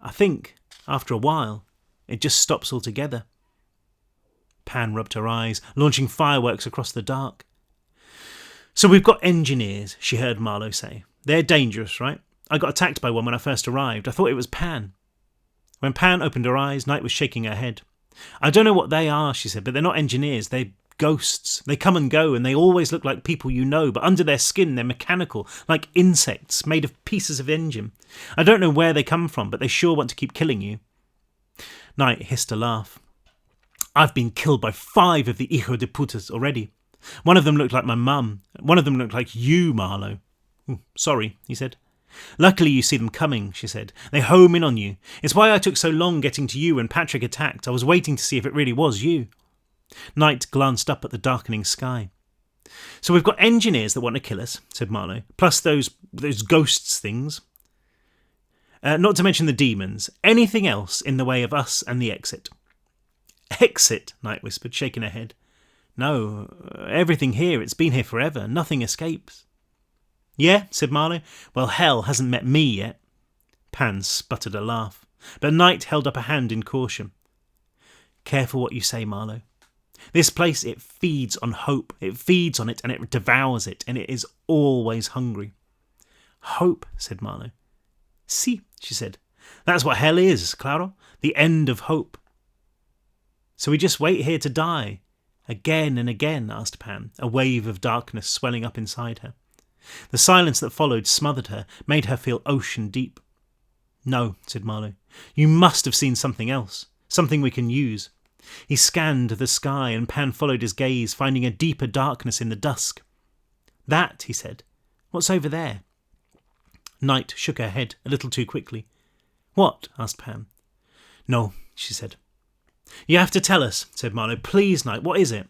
I think, after a while, it just stops altogether." Pan rubbed her eyes, launching fireworks across the dark. "So we've got engineers," she heard Marlowe say. "They're dangerous, right? I got attacked by one when I first arrived. I thought it was Pan." When Pan opened her eyes, Knight was shaking her head. "I don't know what they are," she said, "but they're not engineers. They're ghosts. They come and go, and they always look like people you know, but under their skin they're mechanical, like insects made of pieces of engine. I don't know where they come from, but they sure want to keep killing you." Knight hissed a laugh. "I've been killed by 5 of the hijo de putas already. One of them looked like my mum. One of them looked like you, Marlowe." "Sorry," he said. "Luckily you see them coming," she said. "They home in on you. It's why I took so long getting to you when Patrick attacked. I was waiting to see if it really was you." Knight glanced up at the darkening sky. "So we've got engineers that want to kill us," said Marlowe, "plus those ghosts things." Not to mention the demons. Anything else in the way of us and the exit?" "Exit?" Night whispered, shaking her head. "No, everything here. It's been here forever. Nothing escapes." "Yeah," said Marlowe. "Well, hell hasn't met me yet." Pan sputtered a laugh, but Night held up a hand in caution. "Careful what you say, Marlowe. This place, it feeds on hope. It feeds on it and it devours it, and it is always hungry." "Hope," said Marlowe. "Si," she said. "That's what hell is, Claro. The end of hope." "So we just wait here to die? Again and again?" asked Pan, a wave of darkness swelling up inside her. The silence that followed smothered her, made her feel ocean deep. "No," said Marlowe. "You must have seen something else. Something we can use." He scanned the sky, and Pan followed his gaze, finding a deeper darkness in the dusk. "That," he said. "What's over there?" Night shook her head a little too quickly. "What?" asked Pan. "No," she said. "You have to tell us," said Marlowe. "Please, Night, what is it?"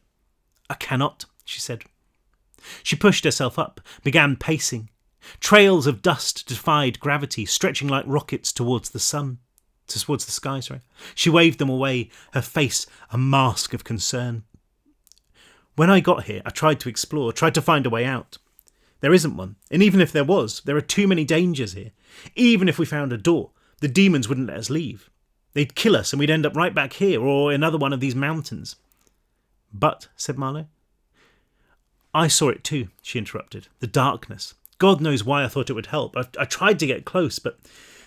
"I cannot," she said. She pushed herself up, began pacing. Trails of dust defied gravity, stretching like rockets towards the sky. She waved them away, her face a mask of concern. "When I got here, I tried to explore, tried to find a way out. There isn't one, and even if there was, there are too many dangers here. Even if we found a door, the demons wouldn't let us leave. They'd kill us and we'd end up right back here or another one of these mountains." "But," said Marlowe. "I saw it too," she interrupted. "The darkness. God knows why I thought it would help. I tried to get close, but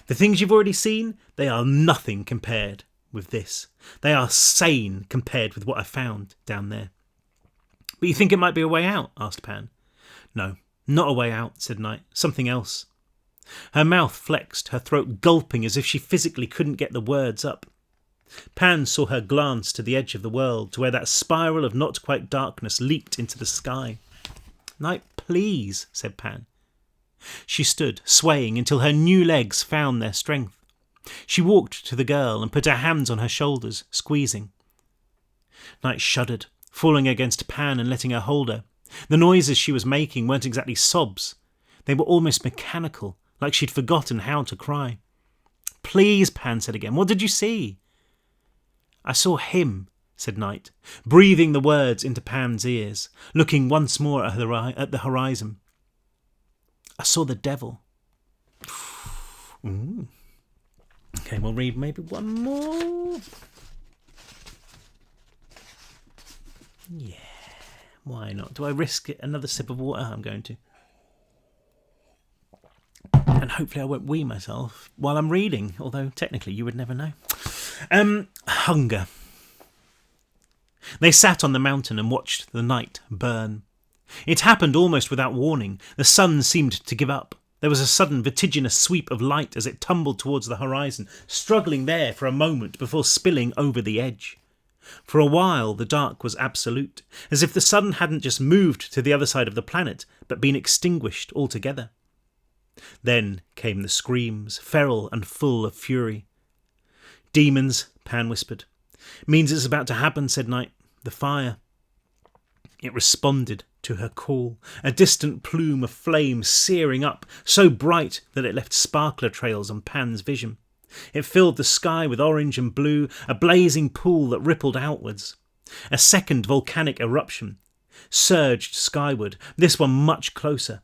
the things you've already seen, they are nothing compared with this. They are sane compared with what I found down there." "But you think it might be a way out?" asked Pan. "No, not a way out," said Night. "Something else." Her mouth flexed, her throat gulping as if she physically couldn't get the words up. Pan saw her glance to the edge of the world, to where that spiral of not quite darkness leaped into the sky. "Night, please," said Pan. She stood, swaying until her new legs found their strength. She walked to the girl and put her hands on her shoulders, squeezing. Night shuddered, falling against Pan and letting her hold her. The noises she was making weren't exactly sobs. They were almost mechanical, like she'd forgotten how to cry. "Please," Pan said again. "What did you see?" "I saw him," said Night, breathing the words into Pan's ears, looking once more at the horizon. "I saw the devil." Ooh. Okay, we'll read maybe one more. Yeah, why not? Do I risk it? Another sip of water? I'm going to. And hopefully I won't wee myself while I'm reading, although technically you would never know. Hunger. They sat on the mountain and watched the night burn. It happened almost without warning. The sun seemed to give up. There was a sudden vertiginous sweep of light as it tumbled towards the horizon, struggling there for a moment before spilling over the edge. For a while the dark was absolute, as if the sun hadn't just moved to the other side of the planet, but been extinguished altogether. Then came the screams, feral and full of fury. "Demons," Pan whispered. "Means it's about to happen," said Night. "The fire." It responded to her call, a distant plume of flame searing up, so bright that it left sparkler trails on Pan's vision. It filled the sky with orange and blue, a blazing pool that rippled outwards. A second volcanic eruption surged skyward, this one much closer.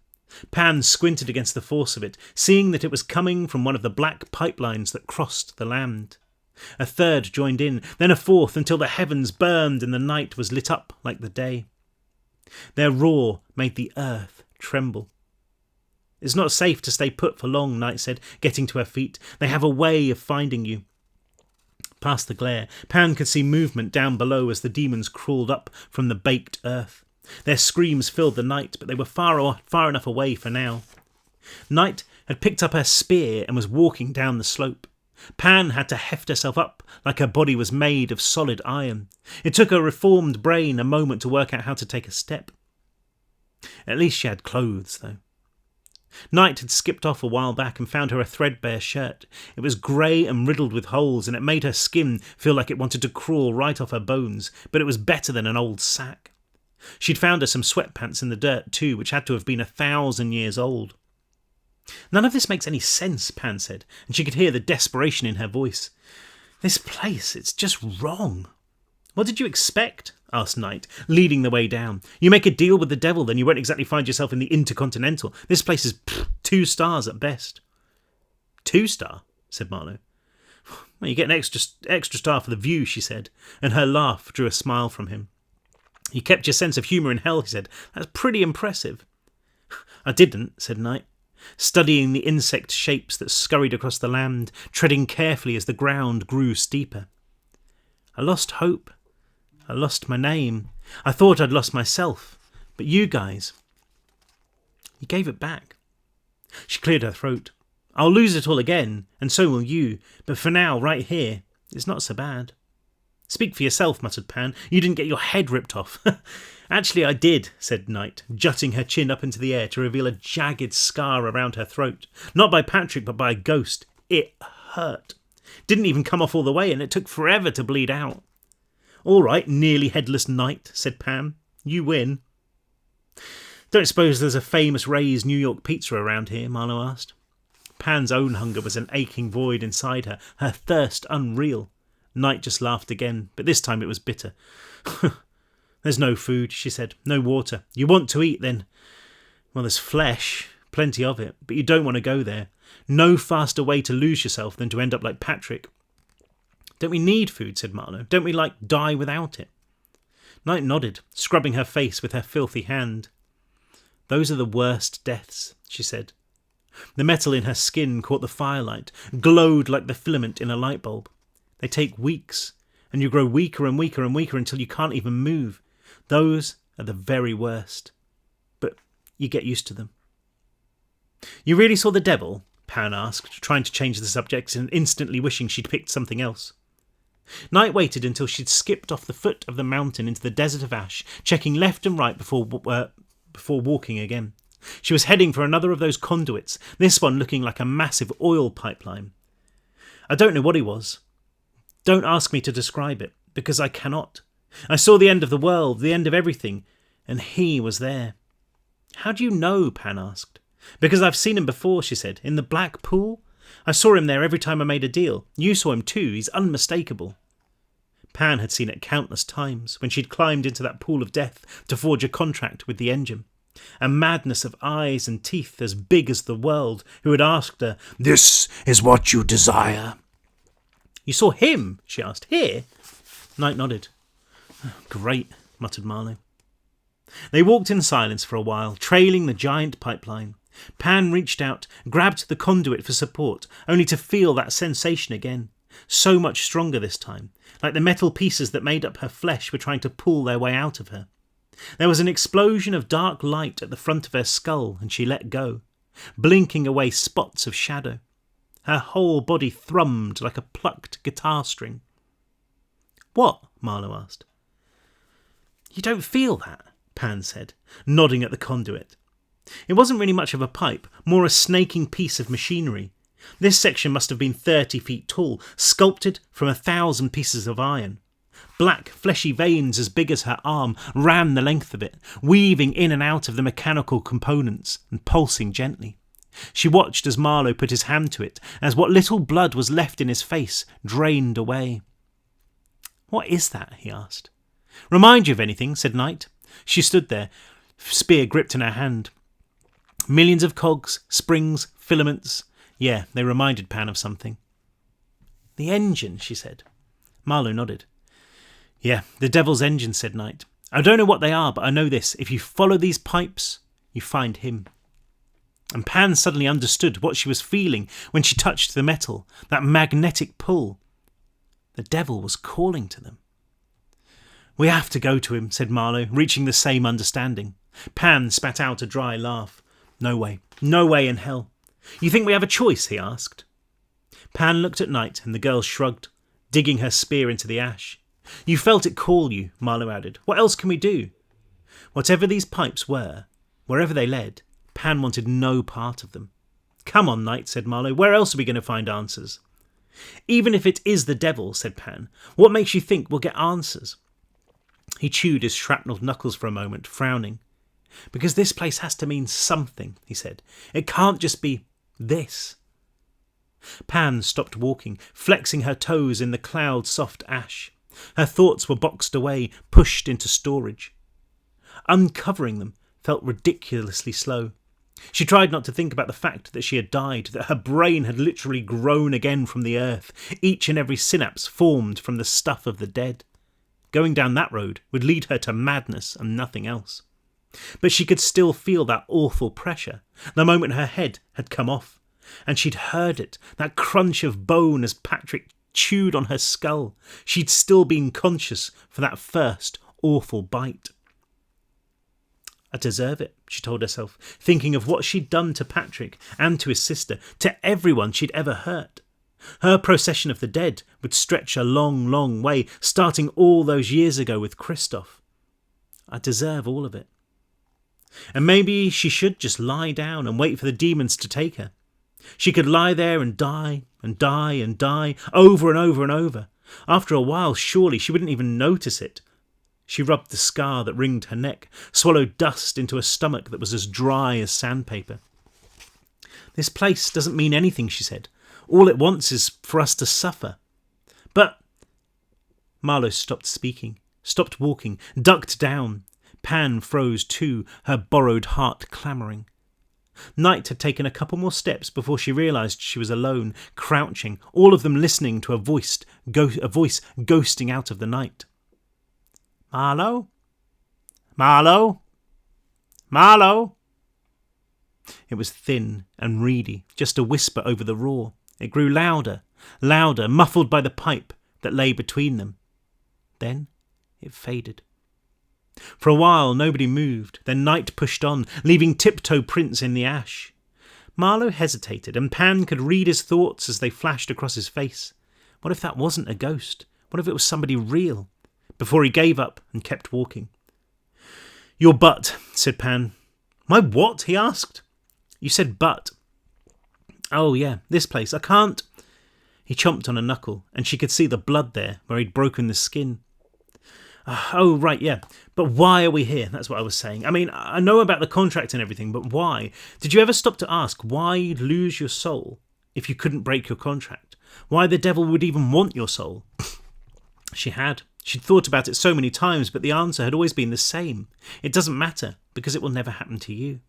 Pan squinted against the force of it, seeing that it was coming from one of the black pipelines that crossed the land. A third joined in, then a fourth, until the heavens burned and the night was lit up like the day. Their roar made the earth tremble. "It's not safe to stay put for long," Night said, getting to her feet. "They have a way of finding you." Past the glare, Pan could see movement down below as the demons crawled up from the baked earth. Their screams filled the night, but they were far enough away for now. Night had picked up her spear and was walking down the slope. Pan had to heft herself up like her body was made of solid iron. It took her reformed brain a moment to work out how to take a step. At least she had clothes, though. Night had skipped off a while back and found her a threadbare shirt. It was grey and riddled with holes, and it made her skin feel like it wanted to crawl right off her bones, but it was better than an old sack. She'd found her some sweatpants in the dirt too, which had to have been 1,000 years old. None of this makes any sense, Pan said, and she could hear the desperation in her voice. This place, it's just wrong. What did you expect? Asked Knight, leading the way down. You make a deal with the devil, then you won't exactly find yourself in the Intercontinental. This place is 2 stars at best. 2 star? Said Marlowe. Well, you get an extra star for the view, she said, and her laugh drew a smile from him. You kept your sense of humour in hell, he said. That's pretty impressive. I didn't, said Knight, studying the insect shapes that scurried across the land, treading carefully as the ground grew steeper. I lost hope. I lost my name. I thought I'd lost myself. But you guys, you gave it back. She cleared her throat. I'll lose it all again, and so will you, but for now, right here, it's not so bad. Speak for yourself, muttered Pan. You didn't get your head ripped off. Actually, I did, said Knight, jutting her chin up into the air to reveal a jagged scar around her throat. Not by Patrick, but by a ghost. It hurt. Didn't even come off all the way, and it took forever to bleed out. All right, nearly headless Knight, said Pam. You win. Don't suppose there's a famous Ray's New York pizza around here? Marlowe asked. Pan's own hunger was an aching void inside her, her thirst unreal. Knight just laughed again, but this time it was bitter. There's no food, she said. No water. You want to eat, then? Well, there's flesh, plenty of it, but you don't want to go there. No faster way to lose yourself than to end up like Patrick. Don't we need food, said Marlowe. Don't we, die without it? Knight nodded, scrubbing her face with her filthy hand. Those are the worst deaths, she said. The metal in her skin caught the firelight, glowed like the filament in a light bulb. They take weeks, and you grow weaker and weaker and weaker until you can't even move. Those are the very worst. But you get used to them. You really saw the devil? Pan asked, trying to change the subject and instantly wishing she'd picked something else. Knight waited until she'd skipped off the foot of the mountain into the desert of ash, checking left and right before walking again. She was heading for another of those conduits, this one looking like a massive oil pipeline. I don't know what he was. Don't ask me to describe it, because I cannot. I saw the end of the world, the end of everything, and he was there. How do you know? Pan asked. Because I've seen him before, she said, in the Black Pool. I saw him there every time I made a deal. You saw him too, he's unmistakable. Pan had seen it countless times, when she'd climbed into that pool of death to forge a contract with the engine. A madness of eyes and teeth as big as the world, who had asked her, "This is what you desire." You saw him? She asked. Here? Knight nodded. Great, muttered Marlowe. They walked in silence for a while, trailing the giant pipeline. Pan reached out, grabbed the conduit for support, only to feel that sensation again. So much stronger this time, like the metal pieces that made up her flesh were trying to pull their way out of her. There was an explosion of dark light at the front of her skull, and she let go, blinking away spots of shadow. Her whole body thrummed like a plucked guitar string. What? Marlowe asked. You don't feel that, Pan said, nodding at the conduit. It wasn't really much of a pipe, more a snaking piece of machinery. This section must have been 30 feet tall, sculpted from 1,000 pieces of iron. Black, fleshy veins as big as her arm ran the length of it, weaving in and out of the mechanical components and pulsing gently. She watched as Marlowe put his hand to it, as what little blood was left in his face drained away. What is that? He asked. Remind you of anything? Said Knight. She stood there, spear gripped in her hand. Millions of cogs, springs, filaments. Yeah, they reminded Pan of something. The engine, she said. Marlowe nodded. Yeah, the devil's engine, said Knight. I don't know what they are, but I know this. If you follow these pipes, you find him. And Pan suddenly understood what she was feeling when she touched the metal, that magnetic pull. The devil was calling to them. We have to go to him, said Marlowe, reaching the same understanding. Pan spat out a dry laugh. No way. No way in hell. You think we have a choice? He asked. Pan looked at Knight and the girl shrugged, digging her spear into the ash. You felt it call you, Marlowe added. What else can we do? Whatever these pipes were, wherever they led, Pan wanted no part of them. Come on, Knight, said Marlowe. Where else are we going to find answers? Even if it is the devil, said Pan, what makes you think we'll get answers? He chewed his shrapnelled knuckles for a moment, frowning. Because this place has to mean something, he said. It can't just be This. Pan stopped walking, flexing her toes in the cloud-soft ash. Her thoughts were boxed away, pushed into storage. Uncovering them felt ridiculously slow. She tried not to think about the fact that she had died, that her brain had literally grown again from the earth, each and every synapse formed from the stuff of the dead. Going down that road would lead her to madness and nothing else. But she could still feel that awful pressure, the moment her head had come off, and she'd heard it, that crunch of bone as Patrick chewed on her skull. She'd still been conscious for that first awful bite. I deserve it, she told herself, thinking of what she'd done to Patrick and to his sister, to everyone she'd ever hurt. Her procession of the dead would stretch a long, long way, starting all those years ago with Christoph. I deserve all of it. And maybe she should just lie down and wait for the demons to take her. She could lie there and die and die and die, over and over and over. After a while, surely she wouldn't even notice it. She rubbed the scar that ringed her neck, swallowed dust into a stomach that was as dry as sandpaper. This place doesn't mean anything, she said. All it wants is for us to suffer. But Marlowe stopped speaking, stopped walking, ducked down. Pan froze too, her borrowed heart clamouring. Night had taken a couple more steps before she realised she was alone, crouching, all of them listening to a voice ghosting out of the night. Marlowe? Marlowe? Marlowe? It was thin and reedy, just a whisper over the roar. It grew louder, louder, muffled by the pipe that lay between them. Then it faded. For a while nobody moved, then Night pushed on, leaving tiptoe prints in the ash. Marlowe hesitated, and Pan could read his thoughts as they flashed across his face. What if that wasn't a ghost? What if it was somebody real? Before he gave up and kept walking. Your butt, said Pan. My what? He asked. You said butt. Oh yeah, this place. I can't. He chomped on a knuckle, and she could see the blood there where he'd broken the skin. Oh, right, yeah. But why are we here? That's what I was saying. I mean, I know about the contract and everything, but why? Did you ever stop to ask why you'd lose your soul if you couldn't break your contract? Why the devil would even want your soul? She had. She'd thought about it so many times, but the answer had always been the same. It doesn't matter, because it will never happen to you.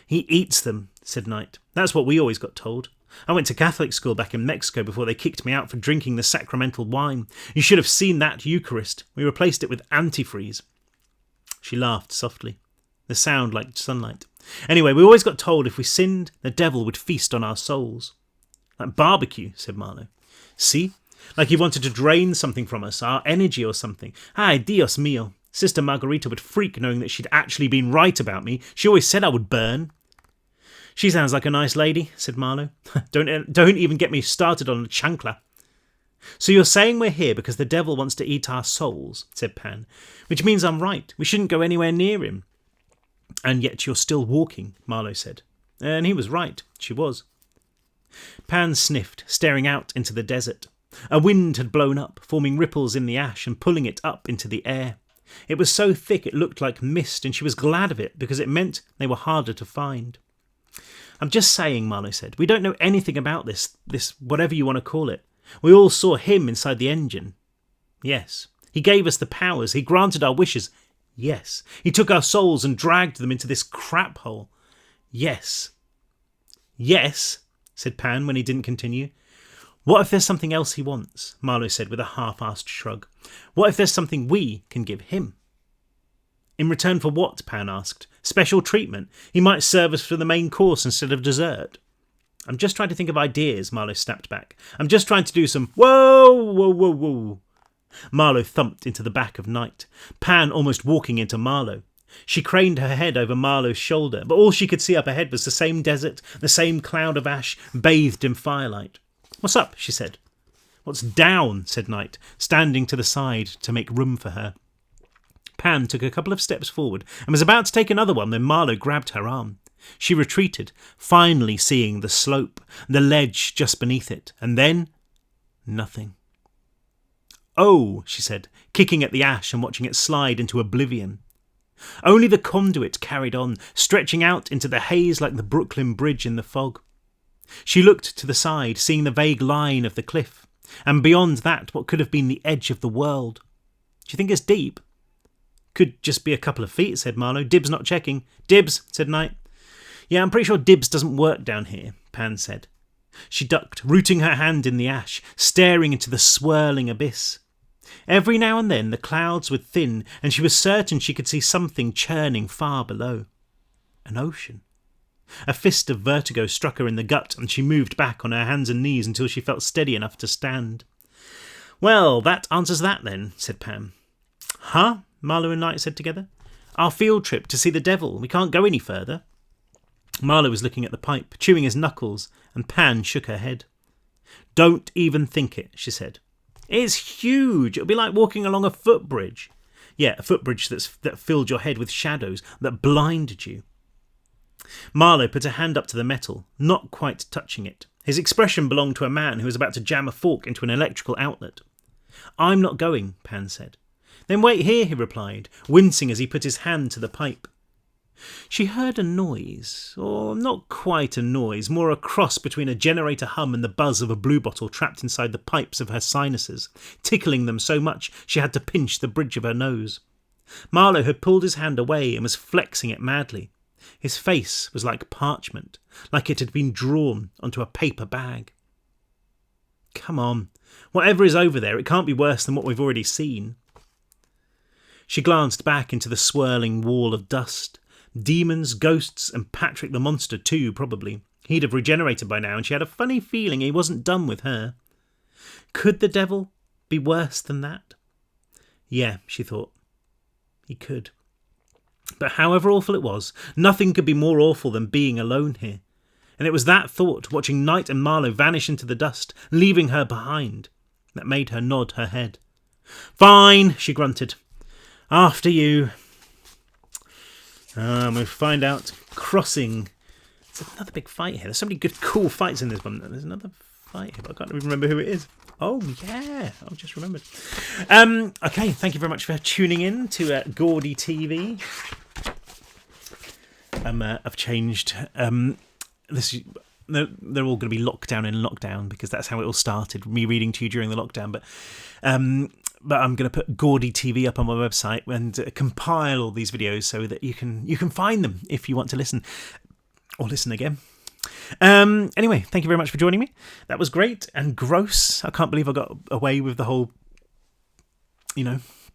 He eats them, said Night. That's what we always got told. I went to Catholic school back in Mexico before they kicked me out for drinking the sacramental wine. You should have seen that Eucharist. We replaced it with antifreeze. She laughed softly, the sound like sunlight. Anyway, we always got told if we sinned, the devil would feast on our souls. Like barbecue, said Marlowe. See? Like he wanted to drain something from us, our energy or something. Ay, Dios mío. Sister Margarita would freak knowing that she'd actually been right about me. She always said I would burn. She sounds like a nice lady, said Marlowe. Don't even get me started on a chancla. So you're saying we're here because the devil wants to eat our souls, said Pan, which means I'm right. We shouldn't go anywhere near him. And yet you're still walking, Marlowe said. And he was right. She was. Pan sniffed, staring out into the desert. A wind had blown up, forming ripples in the ash and pulling it up into the air. It was so thick it looked like mist, and she was glad of it because it meant they were harder to find. I'm just saying, Marlowe said. We don't know anything about this whatever you want to call it. We all saw him inside the engine. Yes. He gave us the powers. He granted our wishes. Yes. He took our souls and dragged them into this crap hole. Yes. Yes, said Pan when he didn't continue. What if there's something else he wants? Marlowe said with a half-assed shrug. What if there's something we can give him? In return for what? Pan asked. Special treatment. He might serve us for the main course instead of dessert. I'm just trying to think of ideas, Marlowe snapped back. I'm just trying to do some whoa. Marlowe thumped into the back of Night, Pan almost walking into Marlowe. She craned her head over Marlowe's shoulder, but all she could see up ahead was the same desert, the same cloud of ash, bathed in firelight. What's up? She said. What's down? Said Night, standing to the side to make room for her. Pan took a couple of steps forward and was about to take another one when Marlowe grabbed her arm. She retreated, finally seeing the slope, the ledge just beneath it, and then nothing. Oh, she said, kicking at the ash and watching it slide into oblivion. Only the conduit carried on, stretching out into the haze like the Brooklyn Bridge in the fog. She looked to the side, seeing the vague line of the cliff, and beyond that what could have been the edge of the world. Do you think it's deep? Could just be a couple of feet, said Marlowe. Dibs not checking. Dibs, said Knight. Yeah, I'm pretty sure Dibs doesn't work down here, Pan said. She ducked, rooting her hand in the ash, staring into the swirling abyss. Every now and then the clouds would thin, and she was certain she could see something churning far below. An ocean. A fist of vertigo struck her in the gut, and she moved back on her hands and knees until she felt steady enough to stand. Well, that answers that then, said Pam. Huh? Marlowe and Knight said together. Our field trip to see the devil. We can't go any further. Marlowe was looking at the pipe, chewing his knuckles, and Pan shook her head. Don't even think it, she said. It's huge. It'll be like walking along a footbridge. Yeah, a footbridge that filled your head with shadows, that blinded you. Marlowe put a hand up to the metal, not quite touching it. His expression belonged to a man who was about to jam a fork into an electrical outlet. I'm not going, Pan said. Then wait here, he replied, wincing as he put his hand to the pipe. She heard a noise, or not quite a noise, more a cross between a generator hum and the buzz of a bluebottle trapped inside the pipes of her sinuses, tickling them so much she had to pinch the bridge of her nose. Marlowe had pulled his hand away and was flexing it madly. His face was like parchment, like it had been drawn onto a paper bag. Come on, whatever is over there, it can't be worse than what we've already seen. She glanced back into the swirling wall of dust. Demons, ghosts, and Patrick the monster too, probably. He'd have regenerated by now, and she had a funny feeling he wasn't done with her. Could the devil be worse than that? Yeah, she thought. He could. But however awful it was, nothing could be more awful than being alone here. And it was that thought, watching Knight and Marlowe vanish into the dust, leaving her behind, that made her nod her head. Fine, she grunted. After you. We'll find out. Crossing. There's another big fight here. There's so many good, cool fights in this one. There's another fight here, but I can't even remember who it is. Oh, yeah. I just remembered. Okay, thank you very much for tuning in to Gaudy TV. I've changed. They're all going to be lockdown in lockdown because that's how it all started, me reading to you during the lockdown. But I'm going to put Gaudy TV up on my website and compile all these videos so that you can find them if you want to listen or listen again. Anyway, thank you very much for joining me. That was great and gross. I can't believe I got away with the whole,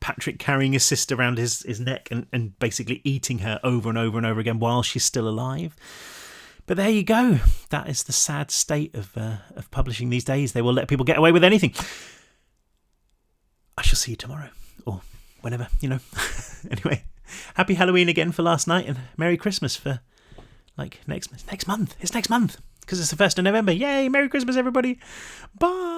Patrick carrying his sister around his neck and basically eating her over and over and over again while she's still alive. But there you go. That is the sad state of publishing these days. They will let people get away with anything. I shall see you tomorrow or whenever, Anyway, happy Halloween again for last night and Merry Christmas for next month. It's next month because it's the 1st of November. Yay, Merry Christmas, everybody. Bye.